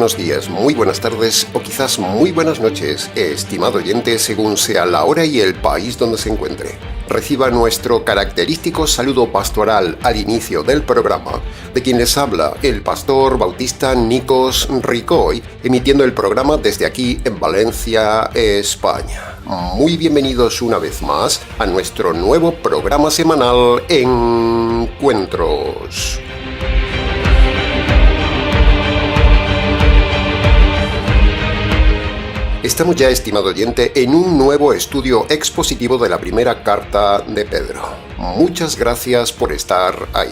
buenos días, muy buenas tardes o quizás muy buenas noches, estimado oyente, según sea la hora y el país donde se encuentre. Reciba nuestro característico saludo pastoral al inicio del programa, de quien les habla el pastor bautista Nikos Ricoy, emitiendo el programa desde aquí en Valencia, España. Muy bienvenidos una vez más a nuestro nuevo programa semanal Encuentros. Estamos ya, estimado oyente, en un nuevo estudio expositivo de la primera carta de Pedro. Muchas gracias por estar ahí.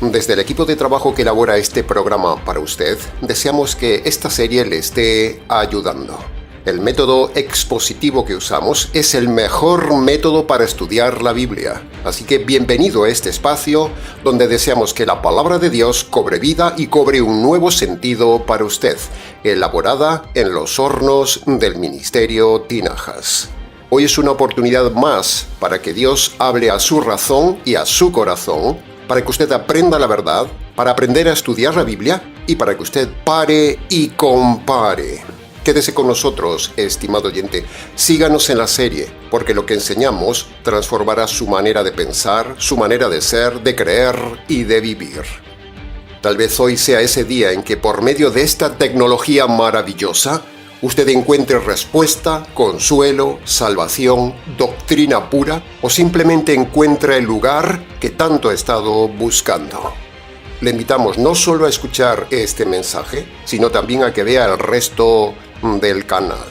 Desde el equipo de trabajo que elabora este programa para usted, deseamos que esta serie le esté ayudando. El método expositivo que usamos es el mejor método para estudiar la Biblia. Así que bienvenido a este espacio donde deseamos que la palabra de Dios cobre vida y cobre un nuevo sentido para usted, elaborada en los hornos del Ministerio Tinajas. Hoy es una oportunidad más para que Dios hable a su razón y a su corazón, para que usted aprenda la verdad, para aprender a estudiar la Biblia y para que usted pare y compare. Quédese con nosotros, estimado oyente. Síganos en la serie, porque lo que enseñamos transformará su manera de pensar, su manera de ser, de creer y de vivir. Tal vez hoy sea ese día en que por medio de esta tecnología maravillosa, usted encuentre respuesta, consuelo, salvación, doctrina pura o simplemente encuentre el lugar que tanto ha estado buscando. Le invitamos no solo a escuchar este mensaje, sino también a que vea el resto del canal.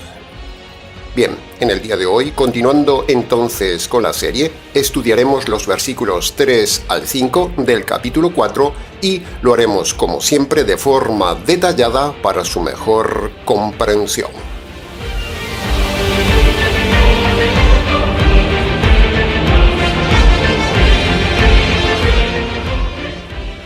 Bien, en el día de hoy, continuando entonces con la serie, estudiaremos los versículos 3 al 5 del capítulo 4 y lo haremos como siempre de forma detallada para su mejor comprensión.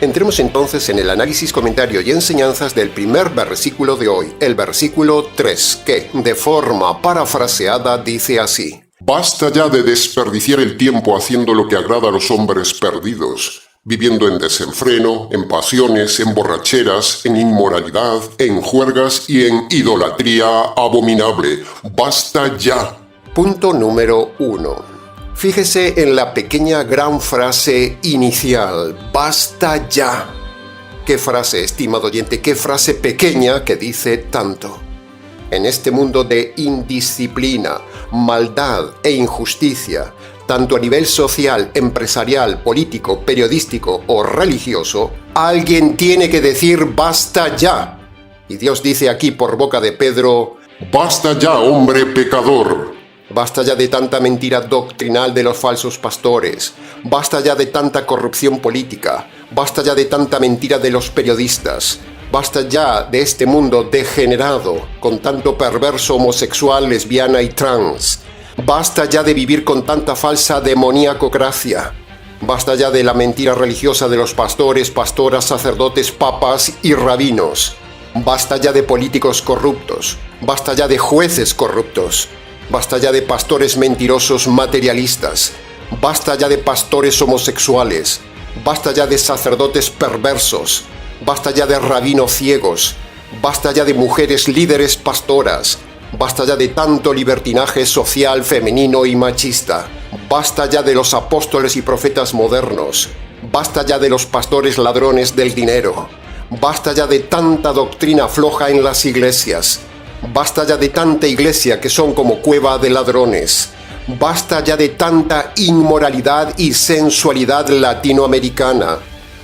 Entremos entonces en el análisis, comentario y enseñanzas del primer versículo de hoy, el versículo 3, que, de forma parafraseada, dice así: Basta ya de desperdiciar el tiempo haciendo lo que agrada a los hombres perdidos, viviendo en desenfreno, en pasiones, en borracheras, en inmoralidad, en juergas y en idolatría abominable. ¡Basta ya! Punto número 1. Fíjese en la pequeña gran frase inicial, ¡basta ya! ¿Qué frase, estimado oyente? ¿Qué frase pequeña que dice tanto? En este mundo de indisciplina, maldad e injusticia, tanto a nivel social, empresarial, político, periodístico o religioso, alguien tiene que decir ¡basta ya! Y Dios dice aquí por boca de Pedro, ¡basta ya, hombre pecador! Basta ya de tanta mentira doctrinal de los falsos pastores. Basta ya de tanta corrupción política. Basta ya de tanta mentira de los periodistas. Basta ya de este mundo degenerado, con tanto perverso homosexual, lesbiana y trans. Basta ya de vivir con tanta falsa demoníacocracia. Basta ya de la mentira religiosa de los pastores, pastoras, sacerdotes, papas y rabinos. Basta ya de políticos corruptos. Basta ya de jueces corruptos. Basta ya de pastores mentirosos materialistas. Basta ya de pastores homosexuales. Basta ya de sacerdotes perversos. Basta ya de rabinos ciegos. Basta ya de mujeres líderes pastoras. Basta ya de tanto libertinaje social, femenino y machista. Basta ya de los apóstoles y profetas modernos. Basta ya de los pastores ladrones del dinero. Basta ya de tanta doctrina floja en las iglesias. Basta ya de tanta iglesia que son como cueva de ladrones. Basta ya de tanta inmoralidad y sensualidad latinoamericana.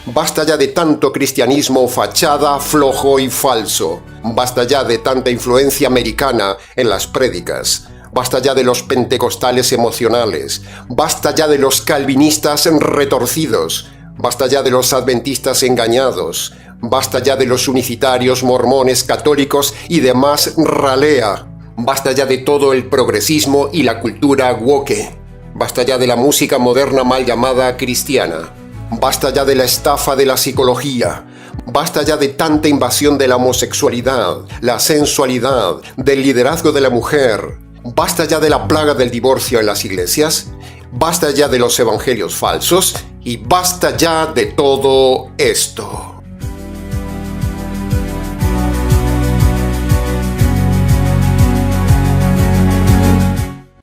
Basta ya de tanto cristianismo fachada, flojo y falso. Basta ya de tanta influencia americana en las prédicas. Basta ya de los pentecostales emocionales. Basta ya de los calvinistas retorcidos. Basta ya de los adventistas engañados. Basta ya de los unicitarios, mormones, católicos y demás ralea. Basta ya de todo el progresismo y la cultura woke. Basta ya de la música moderna mal llamada cristiana. Basta ya de la estafa de la psicología. Basta ya de tanta invasión de la homosexualidad, la sensualidad, del liderazgo de la mujer. Basta ya de la plaga del divorcio en las iglesias. Basta ya de los evangelios falsos y basta ya de todo esto.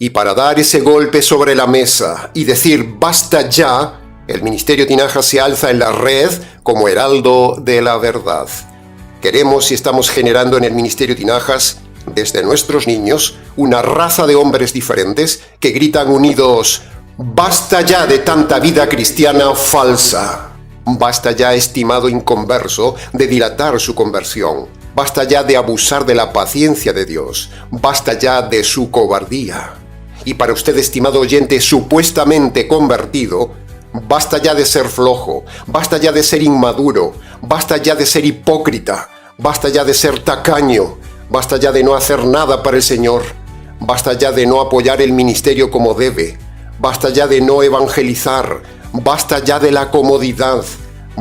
Y para dar ese golpe sobre la mesa y decir basta ya, el Ministerio Tinajas se alza en la red como heraldo de la verdad. Queremos y estamos generando en el Ministerio Tinajas, desde nuestros niños, una raza de hombres diferentes que gritan unidos: basta ya de tanta vida cristiana falsa. Basta ya, estimado inconverso, de dilatar su conversión. Basta ya de abusar de la paciencia de Dios. Basta ya de su cobardía. Y para usted, estimado oyente supuestamente convertido, basta ya de ser flojo, basta ya de ser inmaduro, basta ya de ser hipócrita, basta ya de ser tacaño, basta ya de no hacer nada para el Señor, basta ya de no apoyar el ministerio como debe, basta ya de no evangelizar, basta ya de la comodidad,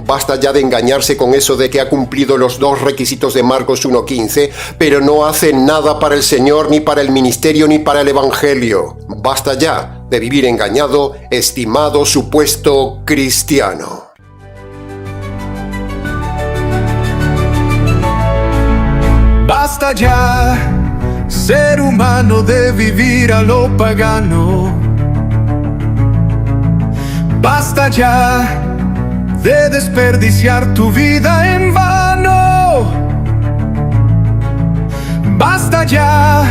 basta ya de engañarse con eso de que ha cumplido los 2 requisitos de Marcos 1:15, pero no hace nada para el Señor, ni para el ministerio, ni para el evangelio. Basta ya de vivir engañado, estimado supuesto cristiano. Basta ya, ser humano, de vivir a lo pagano. Basta ya de desperdiciar tu vida en vano. Basta ya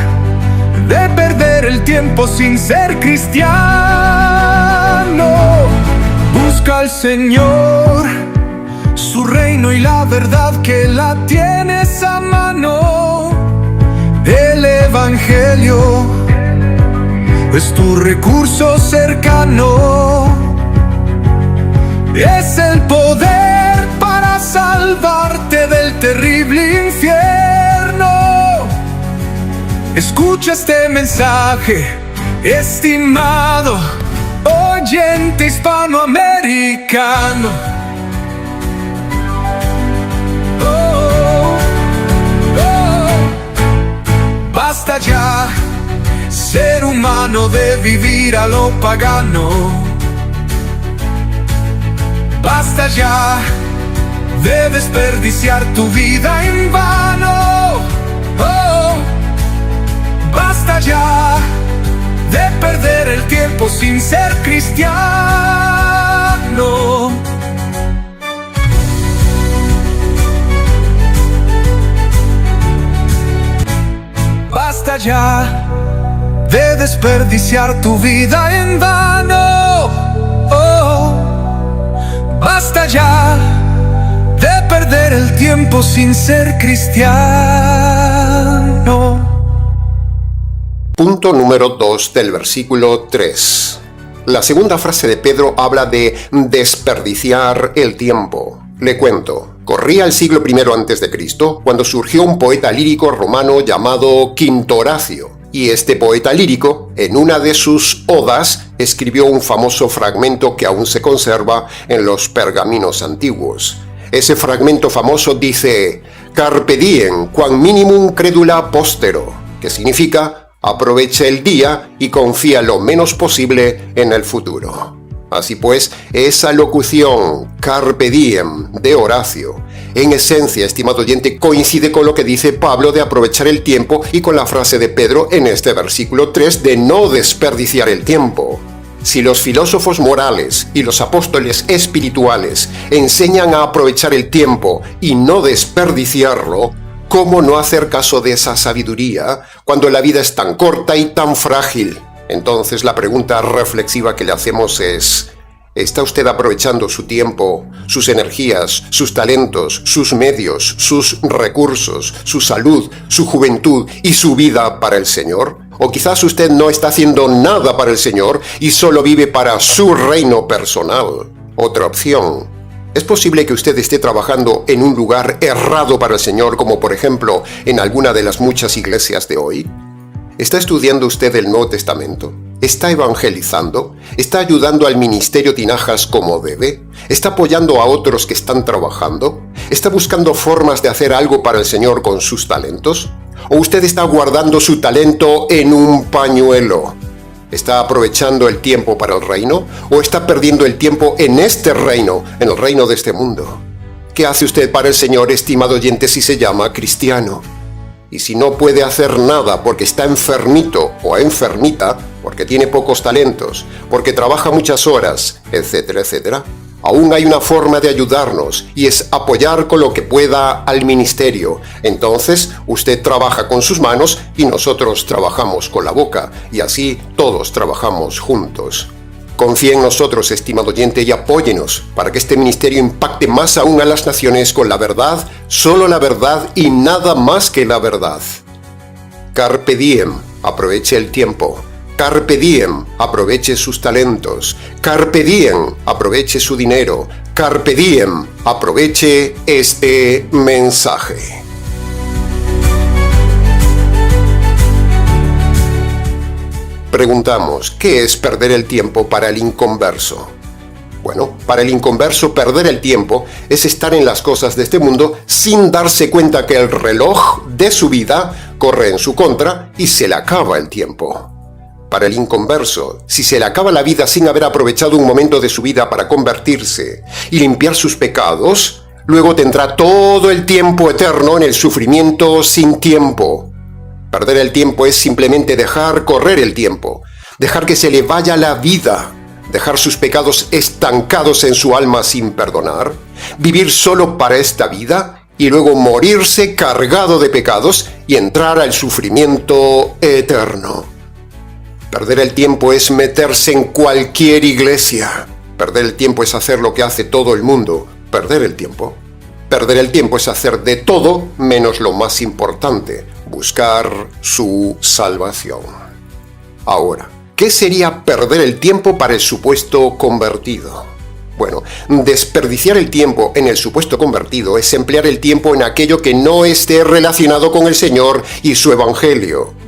de perder el tiempo sin ser cristiano. Busca al Señor, su reino y la verdad que la tienes a mano. El Evangelio es tu recurso cercano. Es el poder para salvarte del terrible infierno. Escucha este mensaje, estimado oyente hispanoamericano. Basta ya, ser humano, de vivir a lo pagano. Basta ya de desperdiciar tu vida en vano. Basta ya de perder el tiempo sin ser cristiano. Basta ya de desperdiciar tu vida en vano. Basta ya de perder el tiempo sin ser cristiano. Punto número 2 del versículo 3. La segunda frase de Pedro habla de desperdiciar el tiempo. Le cuento. Corría el siglo I a.C. cuando surgió un poeta lírico romano llamado Quinto Horacio. Y este poeta lírico, en una de sus odas, escribió un famoso fragmento que aún se conserva en los pergaminos antiguos. Ese fragmento famoso dice: Carpe diem, quam minimum credula postero, que significa: aprovecha el día y confía lo menos posible en el futuro. Así pues, esa locución, Carpe diem, de Horacio, en esencia, estimado oyente, coincide con lo que dice Pablo de aprovechar el tiempo y con la frase de Pedro en este versículo 3 de no desperdiciar el tiempo. Si los filósofos morales y los apóstoles espirituales enseñan a aprovechar el tiempo y no desperdiciarlo, ¿cómo no hacer caso de esa sabiduría cuando la vida es tan corta y tan frágil? Entonces la pregunta reflexiva que le hacemos es: ¿está usted aprovechando su tiempo, sus energías, sus talentos, sus medios, sus recursos, su salud, su juventud y su vida para el Señor? O quizás usted no está haciendo nada para el Señor y solo vive para su reino personal. Otra opción: es posible que usted esté trabajando en un lugar errado para el Señor, como por ejemplo en alguna de las muchas iglesias de hoy. ¿Está estudiando usted el Nuevo Testamento? ¿Está evangelizando? ¿Está ayudando al ministerio Tinajas como debe? ¿Está apoyando a otros que están trabajando? ¿Está buscando formas de hacer algo para el Señor con sus talentos? ¿O usted está guardando su talento en un pañuelo? ¿Está aprovechando el tiempo para el reino? ¿O está perdiendo el tiempo en este reino, en el reino de este mundo? ¿Qué hace usted para el Señor, estimado oyente, si se llama cristiano? Y si no puede hacer nada porque está enfermito o enfermita, porque tiene pocos talentos, porque trabaja muchas horas, etcétera, etcétera, aún hay una forma de ayudarnos y es apoyar con lo que pueda al ministerio. Entonces, usted trabaja con sus manos y nosotros trabajamos con la boca y así todos trabajamos juntos. Confíe en nosotros, estimado oyente, y apóyenos para que este ministerio impacte más aún a las naciones con la verdad, solo la verdad y nada más que la verdad. Carpe diem, aproveche el tiempo. Carpe diem, aproveche sus talentos. Carpe diem, aproveche su dinero. Carpe diem, aproveche este mensaje. Preguntamos, ¿qué es perder el tiempo para el inconverso? Bueno, para el inconverso perder el tiempo es estar en las cosas de este mundo sin darse cuenta que el reloj de su vida corre en su contra y se le acaba el tiempo. Para el inconverso, si se le acaba la vida sin haber aprovechado un momento de su vida para convertirse y limpiar sus pecados, luego tendrá todo el tiempo eterno en el sufrimiento sin tiempo. Perder el tiempo es simplemente dejar correr el tiempo, dejar que se le vaya la vida, dejar sus pecados estancados en su alma sin perdonar, vivir solo para esta vida y luego morirse cargado de pecados y entrar al sufrimiento eterno. Perder el tiempo es meterse en cualquier iglesia. Perder el tiempo es hacer lo que hace todo el mundo. Perder el tiempo. Perder el tiempo es hacer de todo menos lo más importante. Buscar su salvación. Ahora, ¿qué sería perder el tiempo para el supuesto convertido? Bueno, desperdiciar el tiempo en el supuesto convertido es emplear el tiempo en aquello que no esté relacionado con el Señor y su Evangelio.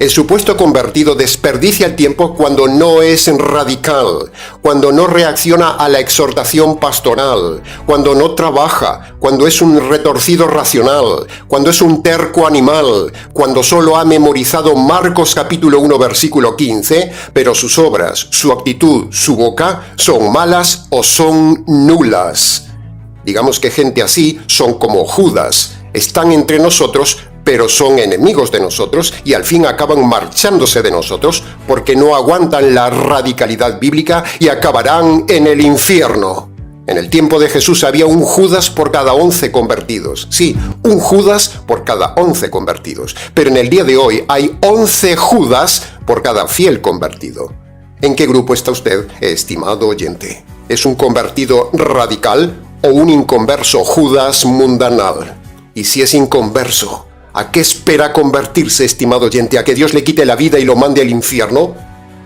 El supuesto convertido desperdicia el tiempo cuando no es radical, cuando no reacciona a la exhortación pastoral, cuando no trabaja, cuando es un retorcido racional, cuando es un terco animal, cuando solo ha memorizado Marcos capítulo 1 versículo 15, pero sus obras, su actitud, su boca son malas o son nulas. Digamos que gente así son como Judas, están entre nosotros, pero son enemigos de nosotros y al fin acaban marchándose de nosotros porque no aguantan la radicalidad bíblica y acabarán en el infierno. En el tiempo de Jesús había un Judas por cada 11 convertidos. Sí, un Judas por cada 11 convertidos. Pero en el día de hoy hay 11 Judas por cada fiel convertido. ¿En qué grupo está usted, estimado oyente? ¿Es un convertido radical o un inconverso Judas mundanal? Y si es inconverso, ¿a qué espera convertirse, estimado oyente? ¿A que Dios le quite la vida y lo mande al infierno?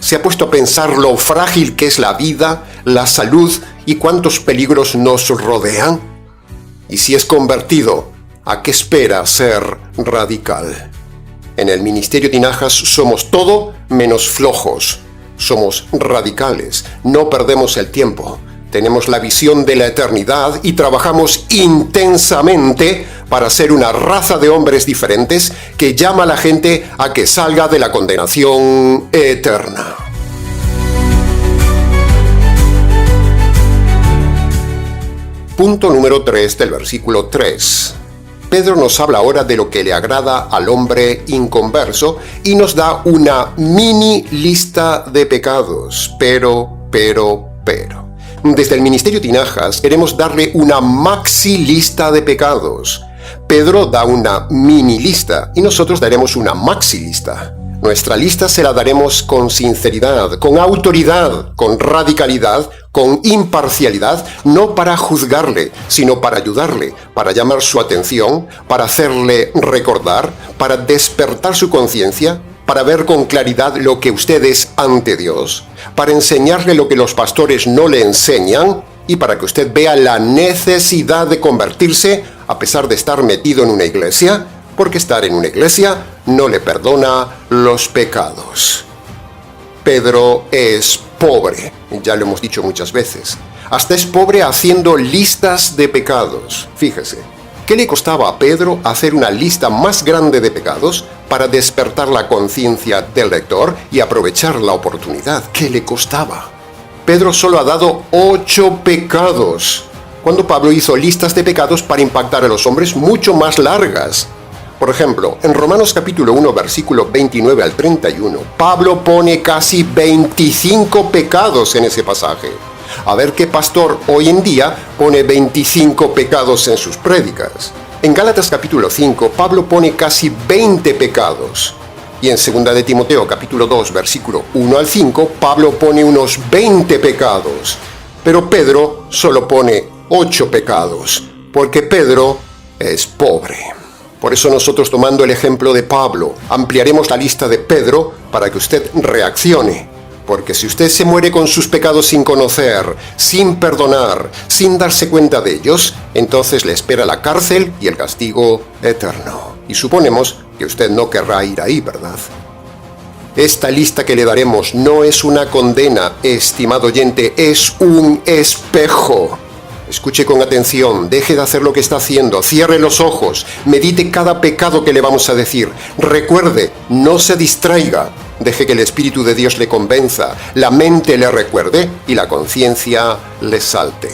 ¿Se ha puesto a pensar lo frágil que es la vida, la salud y cuántos peligros nos rodean? Y si es convertido, ¿a qué espera ser radical? En el Ministerio Tinajas somos todo menos flojos. Somos radicales, no perdemos el tiempo. Tenemos la visión de la eternidad y trabajamos intensamente para ser una raza de hombres diferentes que llama a la gente a que salga de la condenación eterna. Punto número 3 del versículo 3. Pedro nos habla ahora de lo que le agrada al hombre inconverso y nos da una mini lista de pecados. Pero. Desde el Ministerio Tinajas queremos darle una maxi lista de pecados. Pedro da una mini lista y nosotros daremos una maxi lista. Nuestra lista se la daremos con sinceridad, con autoridad, con radicalidad, con imparcialidad, no para juzgarle, sino para ayudarle, para llamar su atención, para hacerle recordar, para despertar su conciencia, para ver con claridad lo que usted es ante Dios, para enseñarle lo que los pastores no le enseñan y para que usted vea la necesidad de convertirse a pesar de estar metido en una iglesia, porque estar en una iglesia no le perdona los pecados. Pedro es pobre, ya lo hemos dicho muchas veces. Hasta es pobre haciendo listas de pecados. Fíjese, ¿qué le costaba a Pedro hacer una lista más grande de pecados para despertar la conciencia del lector y aprovechar la oportunidad? ¿Qué le costaba? Pedro solo ha dado 8 pecados, cuando Pablo hizo listas de pecados para impactar a los hombres mucho más largas. Por ejemplo, en Romanos capítulo 1, versículo 29 al 31, Pablo pone casi 25 pecados en ese pasaje. A ver qué pastor hoy en día pone 25 pecados en sus prédicas. En Gálatas capítulo 5, Pablo pone casi 20 pecados. Y en 2 de Timoteo capítulo 2, versículo 1 al 5, Pablo pone unos 20 pecados. Pero Pedro solo pone 8 pecados, porque Pedro es pobre. Por eso nosotros, tomando el ejemplo de Pablo, ampliaremos la lista de Pedro para que usted reaccione. Porque si usted se muere con sus pecados sin conocer, sin perdonar, sin darse cuenta de ellos, entonces le espera la cárcel y el castigo eterno. Y suponemos que usted no querrá ir ahí, ¿verdad? Esta lista que le daremos no es una condena, estimado oyente, es un espejo. Escuche con atención, deje de hacer lo que está haciendo, cierre los ojos, medite cada pecado que le vamos a decir. Recuerde, no se distraiga, deje que el Espíritu de Dios le convenza, la mente le recuerde y la conciencia le salte.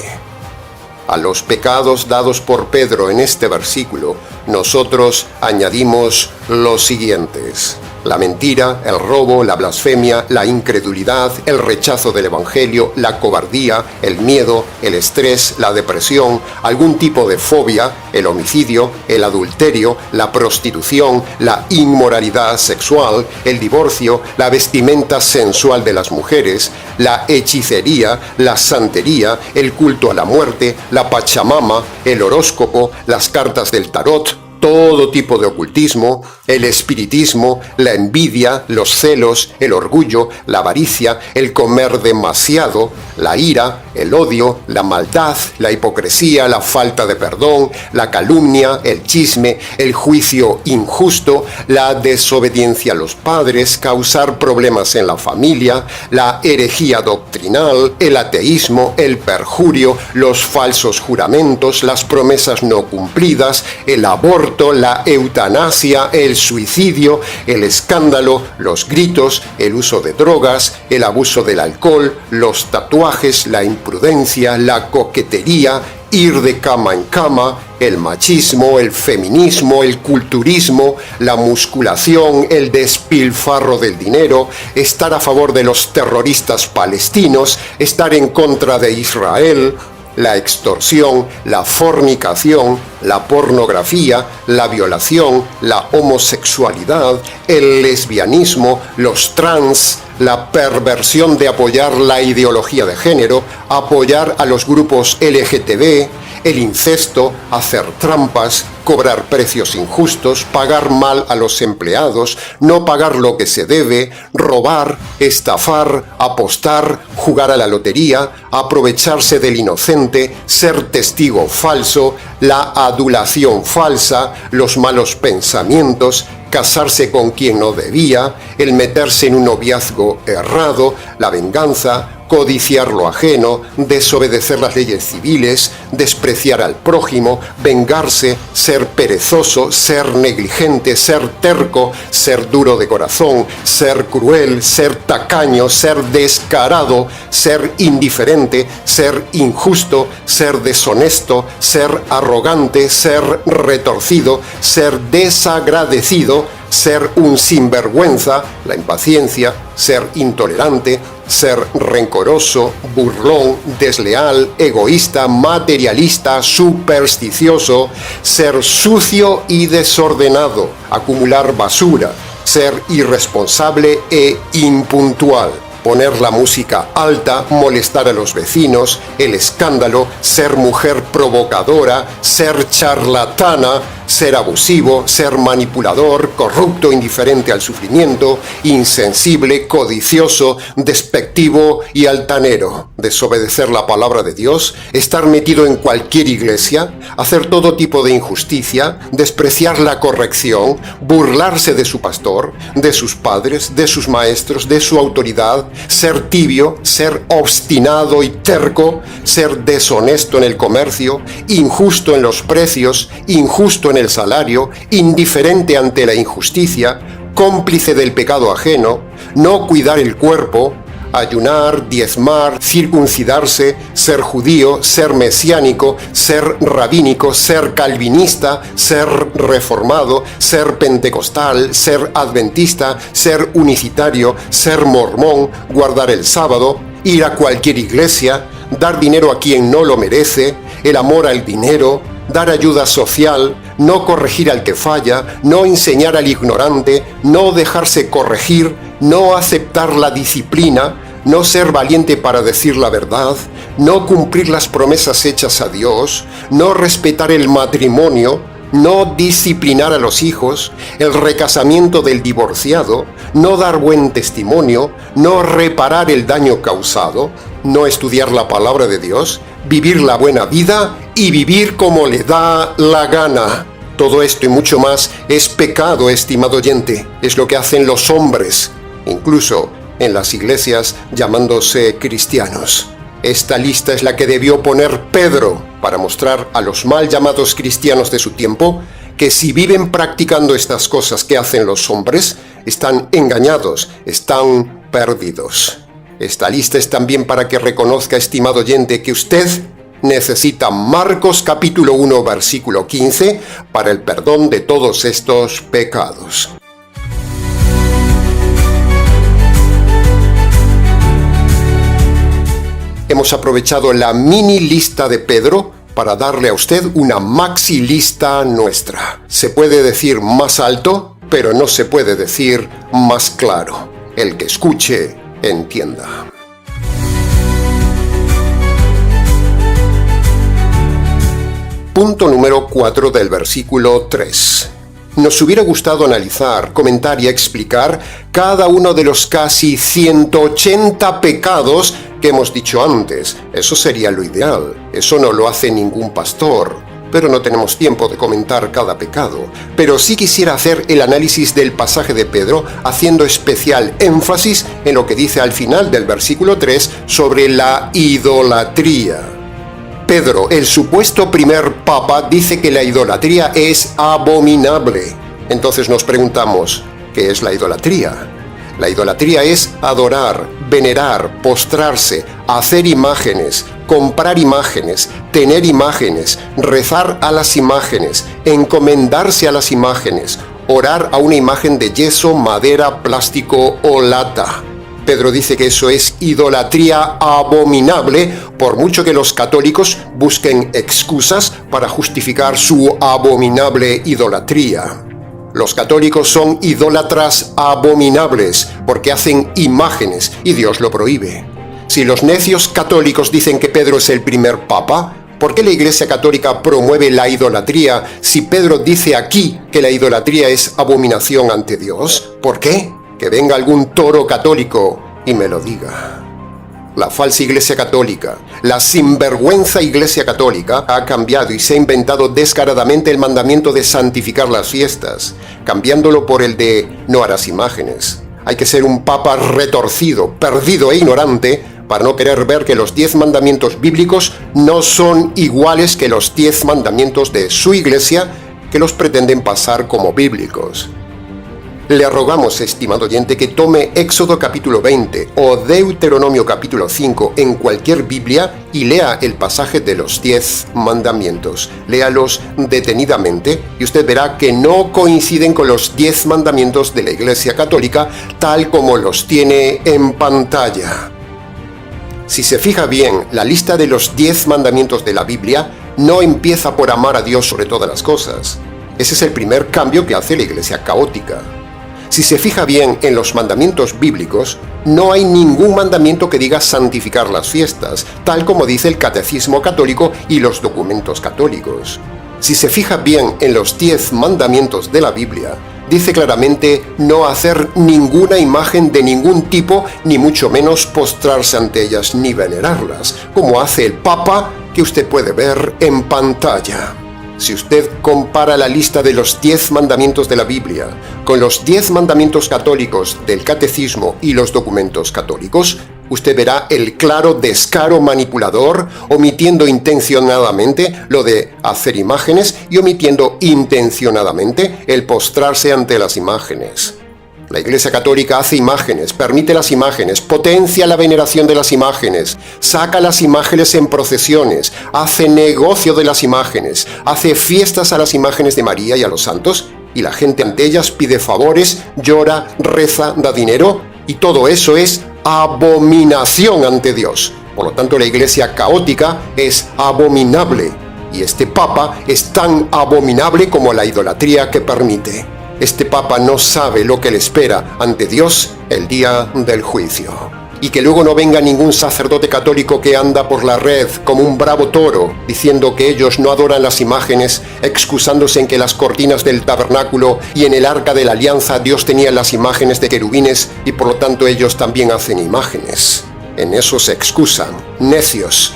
A los pecados dados por Pedro en este versículo, nosotros añadimos los siguientes: la mentira, el robo, la blasfemia, la incredulidad, el rechazo del Evangelio, la cobardía, el miedo, el estrés, la depresión, algún tipo de fobia, el homicidio, el adulterio, la prostitución, la inmoralidad sexual, el divorcio, la vestimenta sensual de las mujeres, la hechicería, la santería, el culto a la muerte, la pachamama, el horóscopo, las cartas del tarot, todo tipo de ocultismo, el espiritismo, la envidia, los celos, el orgullo, la avaricia, el comer demasiado, la ira, el odio, la maldad, la hipocresía, la falta de perdón, la calumnia, el chisme, el juicio injusto, la desobediencia a los padres, causar problemas en la familia, la herejía doctrinal, el ateísmo, el perjurio, los falsos juramentos, las promesas no cumplidas, el aborto, la eutanasia, el suicidio, el escándalo, los gritos, el uso de drogas, el abuso del alcohol, los tatuajes, la imprudencia, la coquetería, ir de cama en cama, el machismo, el feminismo, el culturismo, la musculación, el despilfarro del dinero, estar a favor de los terroristas palestinos, estar en contra de Israel, la extorsión, la fornicación, la pornografía, la violación, la homosexualidad, el lesbianismo, los trans, la perversión de apoyar la ideología de género, apoyar a los grupos LGTB, el incesto, hacer trampas, cobrar precios injustos, pagar mal a los empleados, no pagar lo que se debe, robar, estafar, apostar, jugar a la lotería, aprovecharse del inocente, ser testigo falso, la adulación falsa, los malos pensamientos, casarse con quien no debía, el meterse en un noviazgo errado, la venganza, codiciar lo ajeno, desobedecer las leyes civiles, despreciar al prójimo, vengarse, ser perezoso, ser negligente, ser terco, ser duro de corazón, ser cruel, ser tacaño, ser descarado, ser indiferente, ser injusto, ser deshonesto, ser arrogante, ser retorcido, ser desagradecido, ser un sinvergüenza, la impaciencia, ser intolerante, ser rencoroso, burlón, desleal, egoísta, materialista, supersticioso, ser sucio y desordenado, acumular basura, ser irresponsable e impuntual, poner la música alta, molestar a los vecinos, el escándalo, ser mujer provocadora, ser charlatana, ser abusivo, ser manipulador, corrupto, indiferente al sufrimiento, insensible, codicioso, despectivo y altanero, desobedecer la palabra de Dios, estar metido en cualquier iglesia, hacer todo tipo de injusticia, despreciar la corrección, burlarse de su pastor, de sus padres, de sus maestros, de su autoridad, ser tibio, ser obstinado y terco, ser deshonesto en el comercio, injusto en los precios, injusto en el salario, indiferente ante la injusticia, cómplice del pecado ajeno, no cuidar el cuerpo, ayunar, diezmar, circuncidarse, ser judío, ser mesiánico, ser rabínico, ser calvinista, ser reformado, ser pentecostal, ser adventista, ser unicitario, ser mormón, guardar el sábado, ir a cualquier iglesia, dar dinero a quien no lo merece, el amor al dinero, dar ayuda social, no corregir al que falla, no enseñar al ignorante, no dejarse corregir, no aceptar la disciplina, no ser valiente para decir la verdad, no cumplir las promesas hechas a Dios, no respetar el matrimonio, no disciplinar a los hijos, el recasamiento del divorciado, no dar buen testimonio, no reparar el daño causado, no estudiar la palabra de Dios, vivir la buena vida y vivir como le da la gana. Todo esto y mucho más es pecado, estimado oyente. Es lo que hacen los hombres, incluso en las iglesias llamándose cristianos. Esta lista es la que debió poner Pedro para mostrar a los mal llamados cristianos de su tiempo que si viven practicando estas cosas que hacen los hombres, están engañados, están perdidos. Esta lista es también para que reconozca, estimado oyente, que usted necesita Marcos capítulo 1 versículo 15 para el perdón de todos estos pecados. Hemos aprovechado la mini lista de Pedro para darle a usted una maxi lista nuestra. Se puede decir más alto, pero no se puede decir más claro. El que escuche, entienda. Punto número 4 del versículo 3. Nos hubiera gustado analizar, comentar y explicar cada uno de los casi 180 pecados que hemos dicho antes. Eso sería lo ideal. Eso no lo hace ningún pastor. Pero no tenemos tiempo de comentar cada pecado. Pero sí quisiera hacer el análisis del pasaje de Pedro, haciendo especial énfasis en lo que dice al final del versículo 3 sobre la idolatría. Pedro, el supuesto primer papa, dice que la idolatría es abominable. Entonces nos preguntamos, ¿qué es la idolatría? La idolatría es adorar, venerar, postrarse, hacer imágenes, comprar imágenes, tener imágenes, rezar a las imágenes, encomendarse a las imágenes, orar a una imagen de yeso, madera, plástico o lata. Pedro dice que eso es idolatría abominable, por mucho que los católicos busquen excusas para justificar su abominable idolatría. Los católicos son idólatras abominables porque hacen imágenes y Dios lo prohíbe. Si los necios católicos dicen que Pedro es el primer papa, ¿por qué la Iglesia Católica promueve la idolatría si Pedro dice aquí que la idolatría es abominación ante Dios? ¿Por qué? Que venga algún toro católico y me lo diga. La falsa Iglesia Católica, la sinvergüenza Iglesia Católica ha cambiado y se ha inventado descaradamente el mandamiento de santificar las fiestas, cambiándolo por el de no harás imágenes. Hay que ser un papa retorcido, perdido e ignorante para no querer ver que los 10 mandamientos bíblicos no son iguales que los 10 mandamientos de su Iglesia que los pretenden pasar como bíblicos. Le rogamos, estimado oyente, que tome Éxodo capítulo 20 o Deuteronomio capítulo 5 en cualquier Biblia y lea el pasaje de los 10 mandamientos. Léalos detenidamente y usted verá que no coinciden con los 10 mandamientos de la Iglesia Católica tal como los tiene en pantalla. Si se fija bien, la lista de los 10 mandamientos de la Biblia no empieza por amar a Dios sobre todas las cosas. Ese es el primer cambio que hace la Iglesia caótica. Si se fija bien en los mandamientos bíblicos, no hay ningún mandamiento que diga santificar las fiestas, tal como dice el Catecismo Católico y los documentos católicos. Si se fija bien en los 10 mandamientos de la Biblia, dice claramente no hacer ninguna imagen de ningún tipo, ni mucho menos postrarse ante ellas ni venerarlas, como hace el Papa que usted puede ver en pantalla. Si usted compara la lista de los 10 mandamientos de la Biblia con los 10 mandamientos católicos del Catecismo y los documentos católicos, usted verá el claro descaro manipulador, omitiendo intencionadamente lo de hacer imágenes y omitiendo intencionadamente el postrarse ante las imágenes. La Iglesia Católica hace imágenes, permite las imágenes, potencia la veneración de las imágenes, saca las imágenes en procesiones, hace negocio de las imágenes, hace fiestas a las imágenes de María y a los santos, y la gente ante ellas pide favores, llora, reza, da dinero, y todo eso es abominación ante Dios. Por lo tanto, la Iglesia católica es abominable, y este Papa es tan abominable como la idolatría que permite. Este Papa no sabe lo que le espera ante Dios el día del juicio. Y que luego no venga ningún sacerdote católico que anda por la red como un bravo toro, diciendo que ellos no adoran las imágenes, excusándose en que las cortinas del tabernáculo y en el arca de la alianza Dios tenía las imágenes de querubines y por lo tanto ellos también hacen imágenes. En eso se excusan, necios.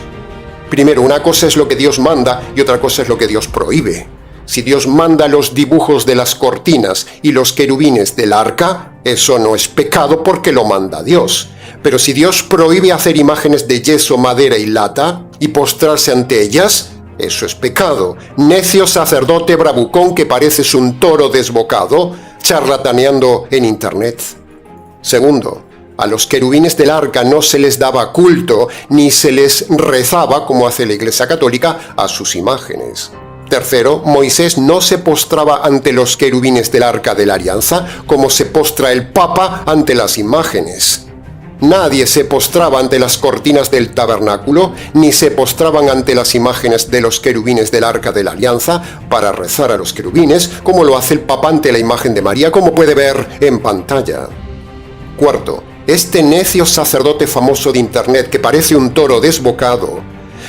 Primero, una cosa es lo que Dios manda y otra cosa es lo que Dios prohíbe. Si Dios manda los dibujos de las cortinas y los querubines del arca, eso no es pecado porque lo manda Dios. Pero si Dios prohíbe hacer imágenes de yeso, madera y lata y postrarse ante ellas, eso es pecado. Necio sacerdote bravucón que pareces un toro desbocado, charlataneando en internet. Segundo, a los querubines del arca no se les daba culto ni se les rezaba, como hace la Iglesia Católica, a sus imágenes. Tercero, Moisés no se postraba ante los querubines del arca de la alianza como se postra el Papa ante las imágenes. Nadie se postraba ante las cortinas del tabernáculo, ni se postraban ante las imágenes de los querubines del arca de la alianza para rezar a los querubines, como lo hace el Papa ante la imagen de María, como puede ver en pantalla. Cuarto, este necio sacerdote famoso de internet que parece un toro desbocado,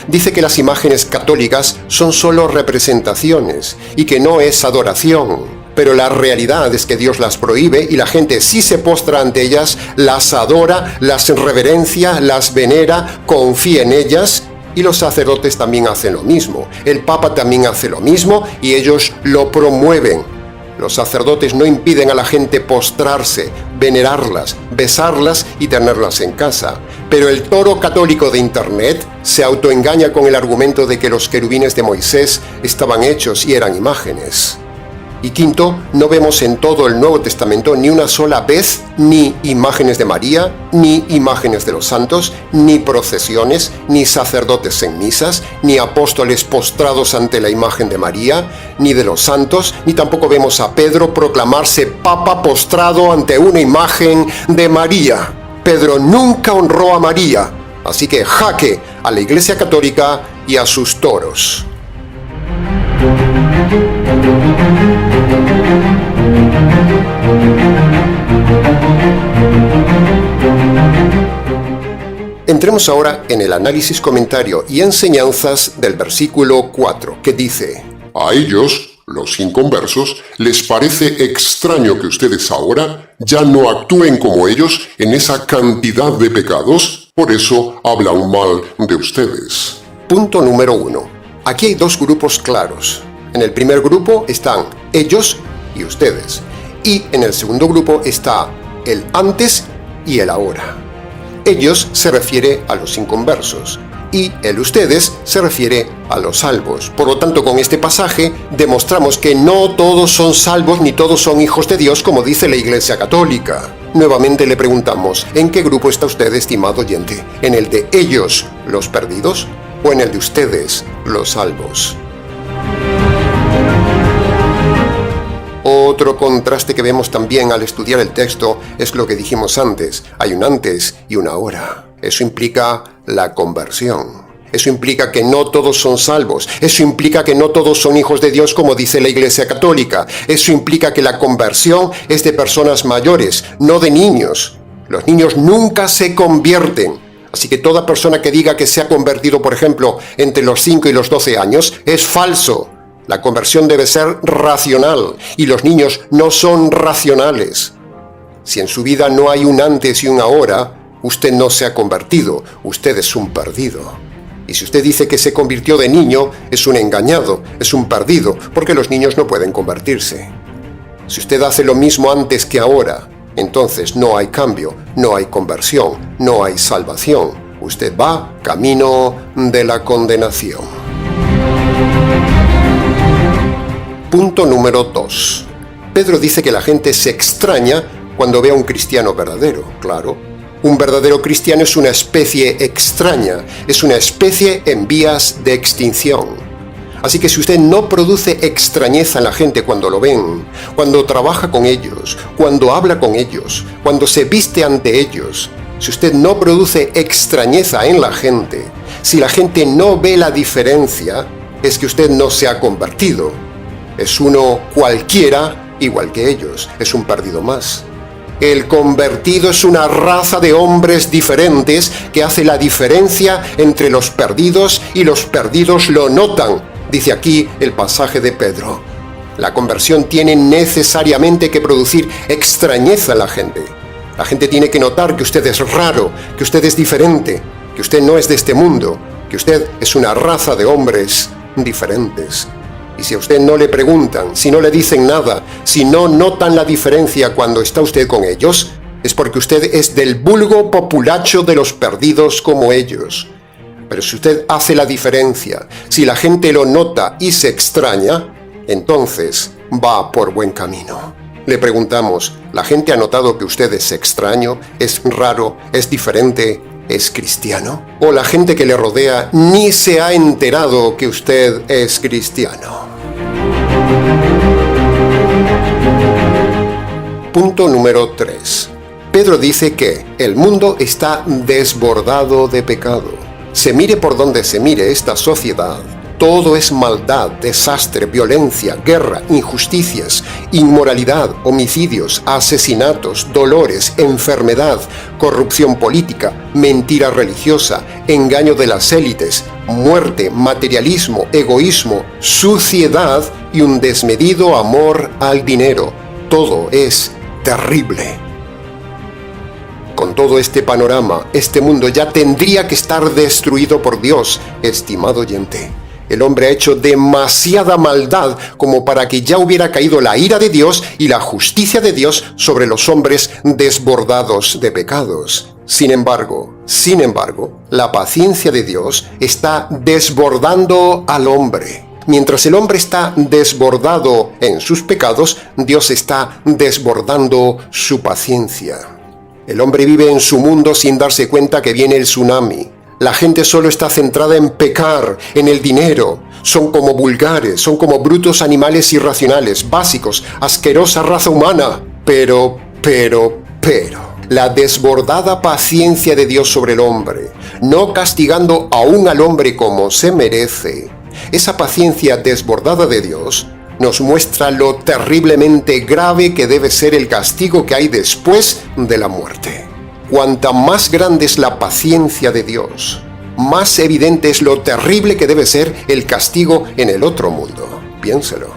dice que las imágenes católicas son solo representaciones y que no es adoración. Pero la realidad es que Dios las prohíbe y la gente sí se postra ante ellas, las adora, las reverencia, las venera, confía en ellas y los sacerdotes también hacen lo mismo. El Papa también hace lo mismo y ellos lo promueven. Los sacerdotes no impiden a la gente postrarse, venerarlas, besarlas y tenerlas en casa. Pero el toro católico de internet se autoengaña con el argumento de que los querubines de Moisés estaban hechos y eran imágenes. Y quinto, no vemos en todo el Nuevo Testamento ni una sola vez ni imágenes de María, ni imágenes de los santos, ni procesiones, ni sacerdotes en misas, ni apóstoles postrados ante la imagen de María, ni de los santos, ni tampoco vemos a Pedro proclamarse papa postrado ante una imagen de María. Pedro nunca honró a María, así que jaque a la Iglesia Católica y a sus toros. Entremos ahora en el análisis, comentario y enseñanzas del versículo 4, que dice: A ellos, los inconversos, les parece extraño que ustedes ahora ya no actúen como ellos en esa cantidad de pecados, por eso hablan mal de ustedes. Punto número 1. Aquí hay dos grupos claros. En el primer grupo están ellos y ustedes. Y en el segundo grupo está el antes y el ahora. Ellos se refiere a los inconversos y el ustedes se refiere a los salvos. Por lo tanto, con este pasaje demostramos que no todos son salvos ni todos son hijos de Dios, como dice la Iglesia Católica. Nuevamente le preguntamos, ¿en qué grupo está usted, estimado oyente? ¿En el de ellos, los perdidos, o en el de ustedes, los salvos? Otro contraste que vemos también al estudiar el texto es lo que dijimos antes. Hay un antes y un ahora. Eso implica la conversión. Eso implica que no todos son salvos. Eso implica que no todos son hijos de Dios, como dice la Iglesia Católica. Eso implica que la conversión es de personas mayores, no de niños. Los niños nunca se convierten. Así que toda persona que diga que se ha convertido, por ejemplo, entre los 5 y los 12 años, es falso. La conversión debe ser racional y los niños no son racionales. Si en su vida no hay un antes y un ahora, usted no se ha convertido, usted es un perdido. Y si usted dice que se convirtió de niño, es un engañado, es un perdido, porque los niños no pueden convertirse. Si usted hace lo mismo antes que ahora, entonces no hay cambio, no hay conversión, no hay salvación. Usted va camino de la condenación. Punto número 2. Pedro dice que la gente se extraña cuando ve a un cristiano verdadero, claro. Un verdadero cristiano es una especie extraña, es una especie en vías de extinción. Así que si usted no produce extrañeza en la gente cuando lo ven, cuando trabaja con ellos, cuando habla con ellos, cuando se viste ante ellos, si usted no produce extrañeza en la gente, si la gente no ve la diferencia, es que usted no se ha convertido. Es uno cualquiera igual que ellos, es un perdido más. El convertido es una raza de hombres diferentes que hace la diferencia entre los perdidos y los perdidos lo notan. Dice aquí el pasaje de Pedro. La conversión tiene necesariamente que producir extrañeza en la gente. La gente tiene que notar que usted es raro, que usted es diferente, que usted no es de este mundo, que usted es una raza de hombres diferentes. Y si a usted no le preguntan, si no le dicen nada, si no notan la diferencia cuando está usted con ellos, es porque usted es del vulgo populacho de los perdidos como ellos. Pero si usted hace la diferencia, si la gente lo nota y se extraña, entonces va por buen camino. Le preguntamos, ¿la gente ha notado que usted es extraño, es raro, es diferente, es cristiano? ¿O la gente que le rodea ni se ha enterado que usted es cristiano? Punto número 3. Pedro dice que el mundo está desbordado de pecado. Se mire por donde se mire esta sociedad, todo es maldad, desastre, violencia, guerra, injusticias, inmoralidad, homicidios, asesinatos, dolores, enfermedad, corrupción política, mentira religiosa, engaño de las élites, muerte, materialismo, egoísmo, suciedad y un desmedido amor al dinero. Todo es terrible. Con todo este panorama, este mundo ya tendría que estar destruido por Dios, estimado oyente. El hombre ha hecho demasiada maldad como para que ya hubiera caído la ira de Dios y la justicia de Dios sobre los hombres desbordados de pecados. Sin embargo, la paciencia de Dios está desbordando al hombre. Mientras el hombre está desbordado en sus pecados, Dios está desbordando su paciencia. El hombre vive en su mundo sin darse cuenta que viene el tsunami. La gente solo está centrada en pecar, en el dinero. Son como vulgares, son como brutos animales irracionales, básicos, asquerosa raza humana. Pero, la desbordada paciencia de Dios sobre el hombre, no castigando aún al hombre como se merece, esa paciencia desbordada de Dios nos muestra lo terriblemente grave que debe ser el castigo que hay después de la muerte. Cuanta más grande es la paciencia de Dios, más evidente es lo terrible que debe ser el castigo en el otro mundo. Piénselo.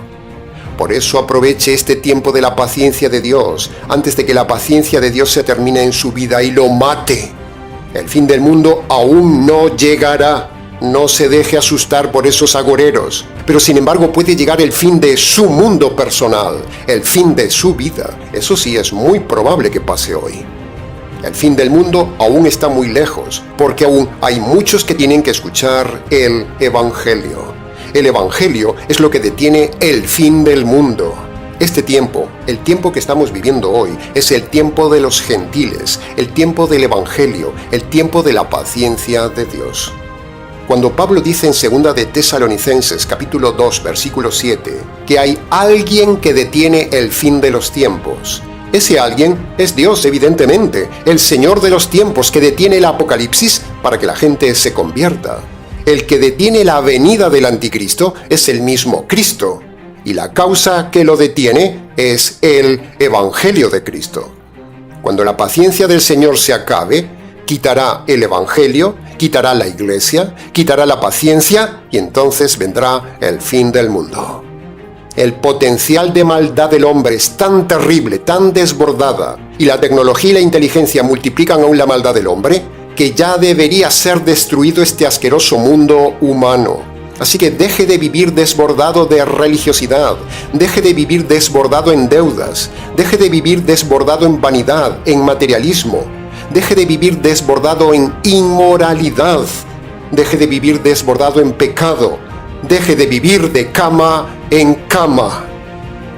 Por eso aproveche este tiempo de la paciencia de Dios, antes de que la paciencia de Dios se termine en su vida y lo mate. El fin del mundo aún no llegará. No se deje asustar por esos agoreros, pero sin embargo puede llegar el fin de su mundo personal, el fin de su vida. Eso sí es muy probable que pase hoy. El fin del mundo aún está muy lejos, porque aún hay muchos que tienen que escuchar el Evangelio. El Evangelio es lo que detiene el fin del mundo. Este tiempo, el tiempo que estamos viviendo hoy, es el tiempo de los gentiles, el tiempo del Evangelio, el tiempo de la paciencia de Dios. Cuando Pablo dice en 2 de Tesalonicenses capítulo 2 versículo 7 que hay alguien que detiene el fin de los tiempos, ese alguien es Dios, evidentemente, el Señor de los tiempos que detiene el apocalipsis para que la gente se convierta. El que detiene la venida del anticristo es el mismo Cristo, y la causa que lo detiene es el Evangelio de Cristo. Cuando la paciencia del Señor se acabe, quitará el Evangelio, quitará la iglesia, quitará la paciencia y entonces vendrá el fin del mundo. El potencial de maldad del hombre es tan terrible, tan desbordada, y la tecnología y la inteligencia multiplican aún la maldad del hombre, que ya debería ser destruido este asqueroso mundo humano. Así que deje de vivir desbordado de religiosidad, deje de vivir desbordado en deudas, deje de vivir desbordado en vanidad, en materialismo, deje de vivir desbordado en inmoralidad, deje de vivir desbordado en pecado, deje de vivir de cama en cama.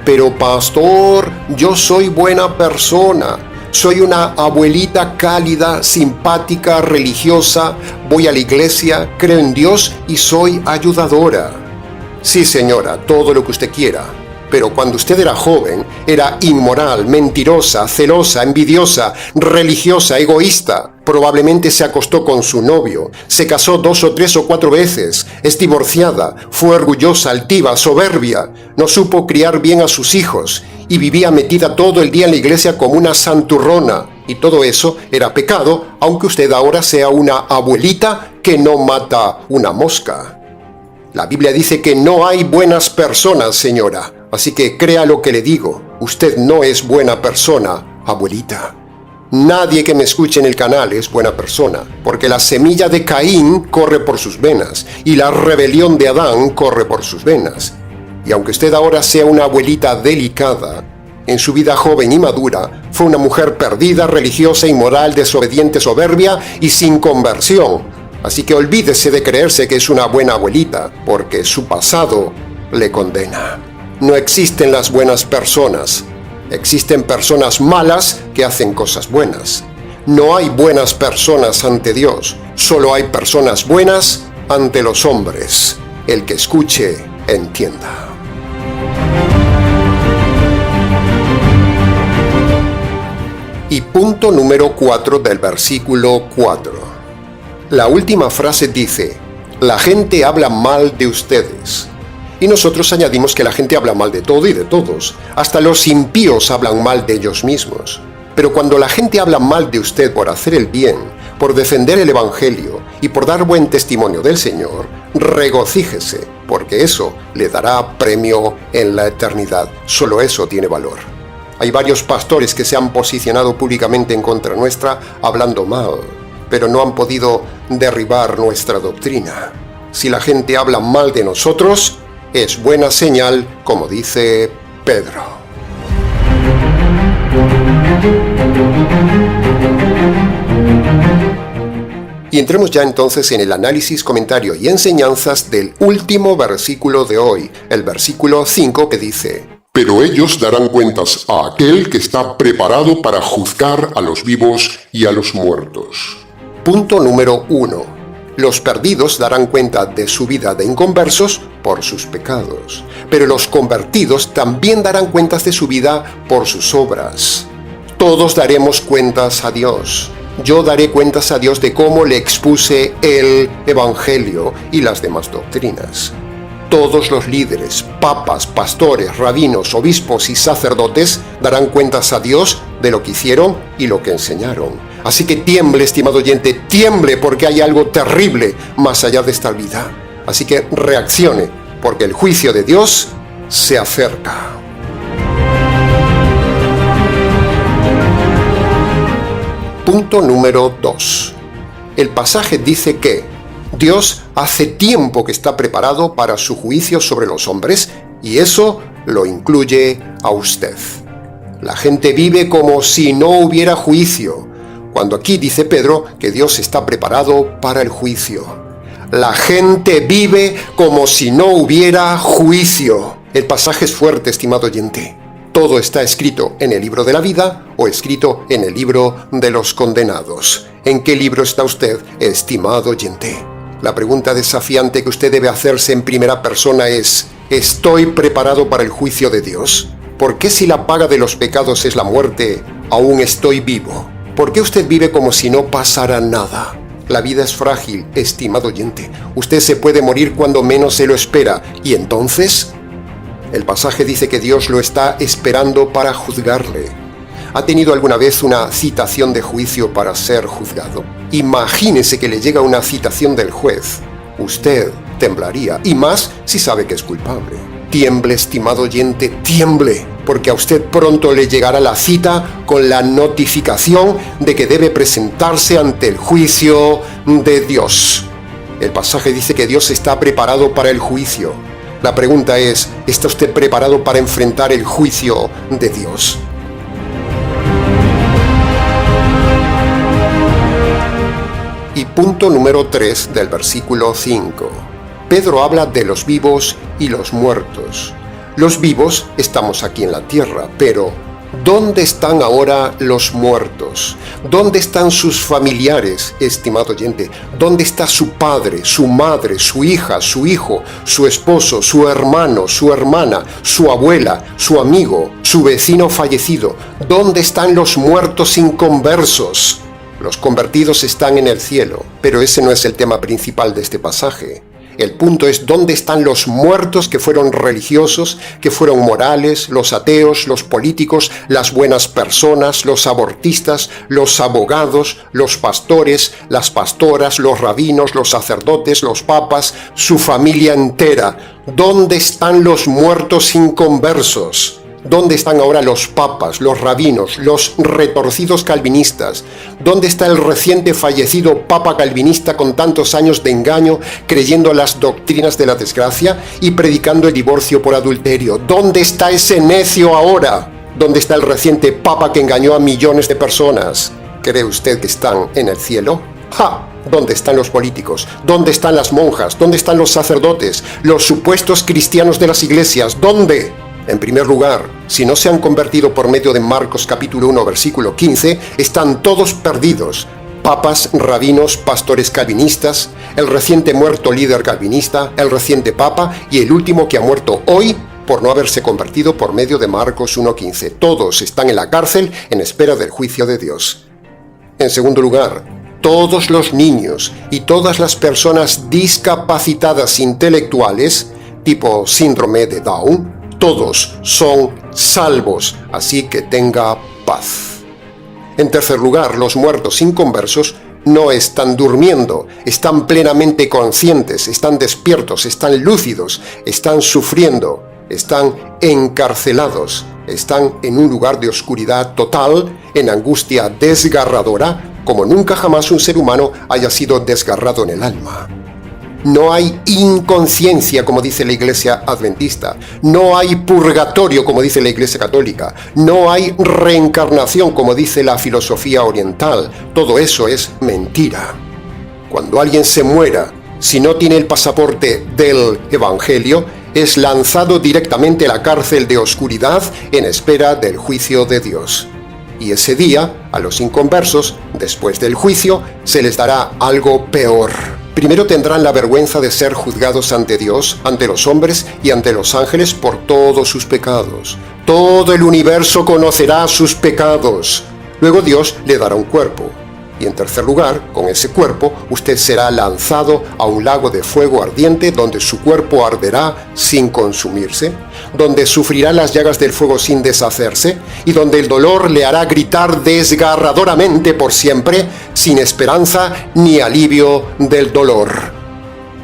Pero pastor, yo soy buena persona. Soy una abuelita cálida, simpática, religiosa. Voy a la iglesia, creo en Dios y soy ayudadora. Sí, señora, todo lo que usted quiera. Pero cuando usted era joven, era inmoral, mentirosa, celosa, envidiosa, religiosa, egoísta. Probablemente se acostó con su novio, se casó 2 o 3 o 4 veces, es divorciada, fue orgullosa, altiva, soberbia, no supo criar bien a sus hijos y vivía metida todo el día en la iglesia como una santurrona. Y todo eso era pecado, aunque usted ahora sea una abuelita que no mata una mosca. La Biblia dice que no hay buenas personas, señora. Así que crea lo que le digo, usted no es buena persona, abuelita. Nadie que me escuche en el canal es buena persona, porque la semilla de Caín corre por sus venas y la rebelión de Adán corre por sus venas. Y aunque usted ahora sea una abuelita delicada, en su vida joven y madura fue una mujer perdida, religiosa, inmoral, desobediente, soberbia y sin conversión. Así que olvídese de creerse que es una buena abuelita, porque su pasado le condena. No existen las buenas personas, existen personas malas que hacen cosas buenas. No hay buenas personas ante Dios, solo hay personas buenas ante los hombres. El que escuche, entienda. Y punto número 4 del versículo 4. La última frase dice, la gente habla mal de ustedes. Y nosotros añadimos que la gente habla mal de todo y de todos. Hasta los impíos hablan mal de ellos mismos. Pero cuando la gente habla mal de usted por hacer el bien, por defender el Evangelio y por dar buen testimonio del Señor, regocíjese, porque eso le dará premio en la eternidad. Solo eso tiene valor. Hay varios pastores que se han posicionado públicamente en contra nuestra hablando mal, pero no han podido derribar nuestra doctrina. Si la gente habla mal de nosotros, es buena señal, como dice Pedro. Y entremos ya entonces en el análisis, comentario y enseñanzas del último versículo de hoy, el versículo 5 que dice: Pero ellos darán cuentas a aquel que está preparado para juzgar a los vivos y a los muertos. Punto número 1. Los perdidos darán cuenta de su vida de inconversos por sus pecados, pero los convertidos también darán cuentas de su vida por sus obras. Todos daremos cuentas a Dios. Yo daré cuentas a Dios de cómo le expuse el Evangelio y las demás doctrinas. Todos los líderes, papas, pastores, rabinos, obispos y sacerdotes darán cuentas a Dios de lo que hicieron y lo que enseñaron. Así que tiemble, estimado oyente, tiemble, porque hay algo terrible más allá de esta vida. Así que reaccione, porque el juicio de Dios se acerca. Punto número 2. El pasaje dice que Dios hace tiempo que está preparado para su juicio sobre los hombres, y eso lo incluye a usted. La gente vive como si no hubiera juicio, cuando aquí dice Pedro que Dios está preparado para el juicio. La gente vive como si no hubiera juicio. El pasaje es fuerte, estimado oyente. Todo está escrito en el libro de la vida o escrito en el libro de los condenados. ¿En qué libro está usted, estimado oyente? La pregunta desafiante que usted debe hacerse en primera persona es: ¿estoy preparado para el juicio de Dios? ¿Por qué si la paga de los pecados es la muerte, aún estoy vivo? ¿Por qué usted vive como si no pasara nada? La vida es frágil, estimado oyente. Usted se puede morir cuando menos se lo espera. ¿Y entonces? El pasaje dice que Dios lo está esperando para juzgarle. ¿Ha tenido alguna vez una citación de juicio para ser juzgado? Imagínese que le llega una citación del juez. Usted temblaría, y más si sabe que es culpable. Tiemble, estimado oyente, tiemble, porque a usted pronto le llegará la cita con la notificación de que debe presentarse ante el juicio de Dios. El pasaje dice que Dios está preparado para el juicio. La pregunta es: ¿está usted preparado para enfrentar el juicio de Dios? Y punto número 3 del versículo 5. Pedro habla de los vivos y los muertos. Los vivos estamos aquí en la tierra, pero ¿dónde están ahora los muertos? ¿Dónde están sus familiares, estimado oyente? ¿Dónde está su padre, su madre, su hija, su hijo, su esposo, su hermano, su hermana, su abuela, su amigo, su vecino fallecido? ¿Dónde están los muertos inconversos? Los convertidos están en el cielo, pero ese no es el tema principal de este pasaje. El punto es dónde están los muertos que fueron religiosos, que fueron morales, los ateos, los políticos, las buenas personas, los abortistas, los abogados, los pastores, las pastoras, los rabinos, los sacerdotes, los papas, su familia entera. ¿Dónde están los muertos inconversos? ¿Dónde están ahora los papas, los rabinos, los retorcidos calvinistas? ¿Dónde está el reciente fallecido papa calvinista con tantos años de engaño, creyendo las doctrinas de la desgracia y predicando el divorcio por adulterio? ¿Dónde está ese necio ahora? ¿Dónde está el reciente papa que engañó a millones de personas? ¿Cree usted que están en el cielo? ¡Ja! ¿Dónde están los políticos? ¿Dónde están las monjas? ¿Dónde están los sacerdotes? ¿Los supuestos cristianos de las iglesias? ¿Dónde? En primer lugar, si no se han convertido por medio de Marcos capítulo 1, versículo 15, están todos perdidos. Papas, rabinos, pastores calvinistas, el reciente muerto líder calvinista, el reciente papa y el último que ha muerto hoy por no haberse convertido por medio de Marcos 1:15. Todos están en la cárcel en espera del juicio de Dios. En segundo lugar, todos los niños y todas las personas discapacitadas intelectuales, tipo síndrome de Down, todos son salvos, así que tenga paz. En tercer lugar, los muertos inconversos no están durmiendo, están plenamente conscientes, están despiertos, están lúcidos, están sufriendo, están encarcelados, están en un lugar de oscuridad total, en angustia desgarradora, como nunca jamás un ser humano haya sido desgarrado en el alma. No hay inconsciencia, como dice la Iglesia Adventista. No hay purgatorio, como dice la Iglesia Católica. No hay reencarnación, como dice la filosofía oriental. Todo eso es mentira. Cuando alguien se muera, si no tiene el pasaporte del Evangelio, es lanzado directamente a la cárcel de oscuridad en espera del juicio de Dios. Y ese día, a los inconversos, después del juicio, se les dará algo peor. Primero tendrán la vergüenza de ser juzgados ante Dios, ante los hombres y ante los ángeles por todos sus pecados. Todo el universo conocerá sus pecados. Luego Dios le dará un cuerpo. Y en tercer lugar, con ese cuerpo, usted será lanzado a un lago de fuego ardiente donde su cuerpo arderá sin consumirse, donde sufrirá las llagas del fuego sin deshacerse y donde el dolor le hará gritar desgarradoramente por siempre, sin esperanza ni alivio del dolor.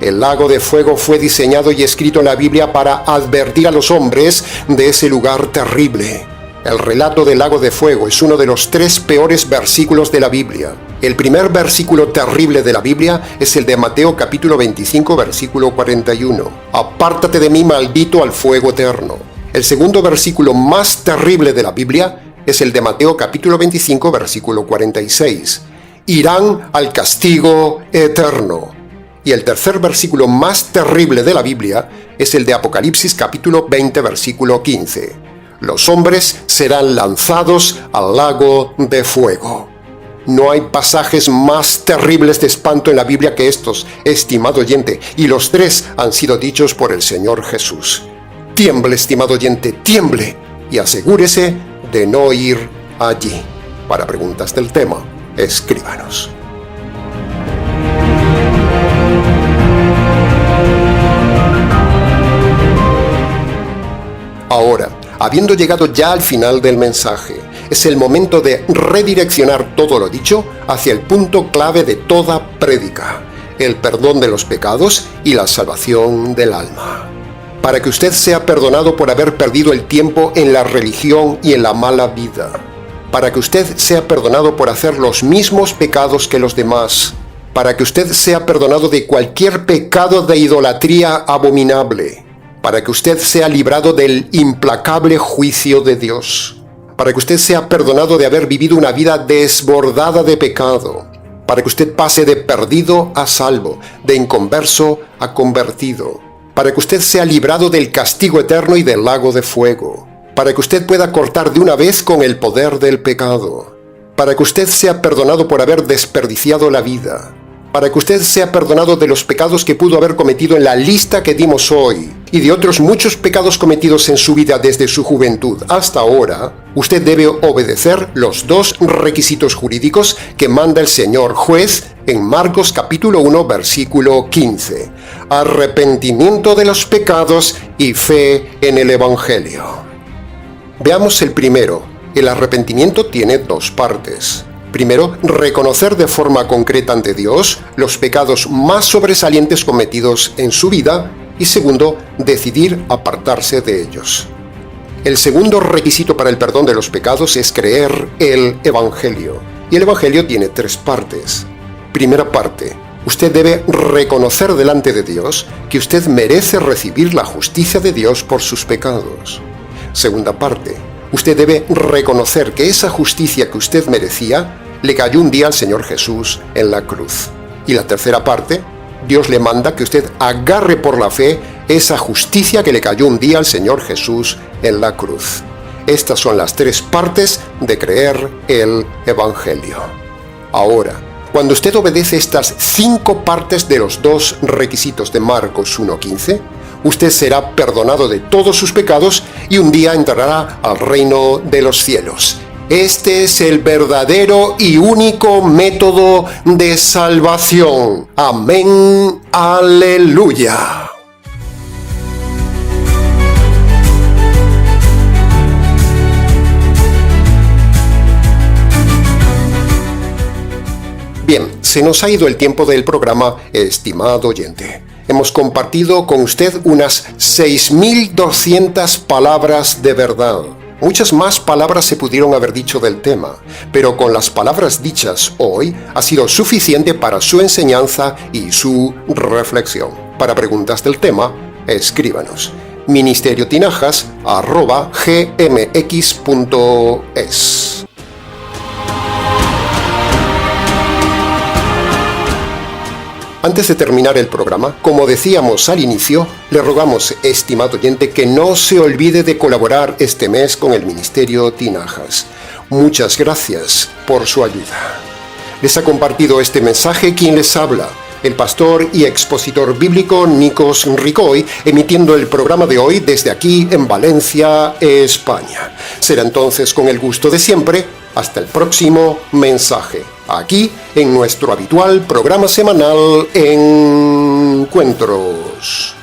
El lago de fuego fue diseñado y escrito en la Biblia para advertir a los hombres de ese lugar terrible. El relato del lago de fuego es uno de los 3 peores versículos de la Biblia. El primer versículo terrible de la Biblia es el de Mateo capítulo 25, versículo 41. Apártate de mí, maldito, al fuego eterno. El segundo versículo más terrible de la Biblia es el de Mateo capítulo 25, versículo 46. Irán al castigo eterno. Y el tercer versículo más terrible de la Biblia es el de Apocalipsis capítulo 20, versículo 15. Los hombres serán lanzados al lago de fuego. No hay pasajes más terribles de espanto en la Biblia que estos, estimado oyente, y los 3 han sido dichos por el Señor Jesús. Tiemble, estimado oyente, tiemble, y asegúrese de no ir allí. Para preguntas del tema, escríbanos. Ahora, habiendo llegado ya al final del mensaje, es el momento de redireccionar todo lo dicho hacia el punto clave de toda prédica, el perdón de los pecados y la salvación del alma. Para que usted sea perdonado por haber perdido el tiempo en la religión y en la mala vida. Para que usted sea perdonado por hacer los mismos pecados que los demás. Para que usted sea perdonado de cualquier pecado de idolatría abominable. Para que usted sea librado del implacable juicio de Dios, para que usted sea perdonado de haber vivido una vida desbordada de pecado, para que usted pase de perdido a salvo, de inconverso a convertido, para que usted sea librado del castigo eterno y del lago de fuego, para que usted pueda cortar de una vez con el poder del pecado, para que usted sea perdonado por haber desperdiciado la vida, para que usted sea perdonado de los pecados que pudo haber cometido en la lista que dimos hoy y de otros muchos pecados cometidos en su vida desde su juventud hasta ahora. Usted debe obedecer los dos requisitos jurídicos que manda el señor juez en Marcos capítulo 1 versículo 15: arrepentimiento de los pecados y fe en el Evangelio. Veamos el primero. El arrepentimiento tiene dos partes. Primero, reconocer de forma concreta ante Dios los pecados más sobresalientes cometidos en su vida, y segundo, decidir apartarse de ellos. El segundo requisito para el perdón de los pecados es creer el Evangelio, y el Evangelio tiene tres partes. Primera parte, usted debe reconocer delante de Dios que usted merece recibir la justicia de Dios por sus pecados. Segunda parte, usted debe reconocer que esa justicia que usted merecía le cayó un día al Señor Jesús en la cruz. Y la tercera parte, Dios le manda que usted agarre por la fe esa justicia que le cayó un día al Señor Jesús en la cruz. Estas son las tres partes de creer el Evangelio. Ahora, cuando usted obedece estas 5 partes de los dos requisitos de Marcos 1:15, usted será perdonado de todos sus pecados y un día entrará al reino de los cielos. Este es el verdadero y único método de salvación. Amén. Aleluya. Bien, se nos ha ido el tiempo del programa, estimado oyente. Hemos compartido con usted unas 6.200 palabras de verdad. Muchas más palabras se pudieron haber dicho del tema, pero con las palabras dichas hoy ha sido suficiente para su enseñanza y su reflexión. Para preguntas del tema, escríbanos. ministeriotinajas@gmx.es. Antes de terminar el programa, como decíamos al inicio, le rogamos, estimado oyente, que no se olvide de colaborar este mes con el Ministerio Tinajas. Muchas gracias por su ayuda. Les ha compartido este mensaje quien les habla, el pastor y expositor bíblico Nikos Ricoy, emitiendo el programa de hoy desde aquí en Valencia, España. Será entonces con el gusto de siempre. Hasta el próximo mensaje, aquí en nuestro habitual programa semanal Encuentros.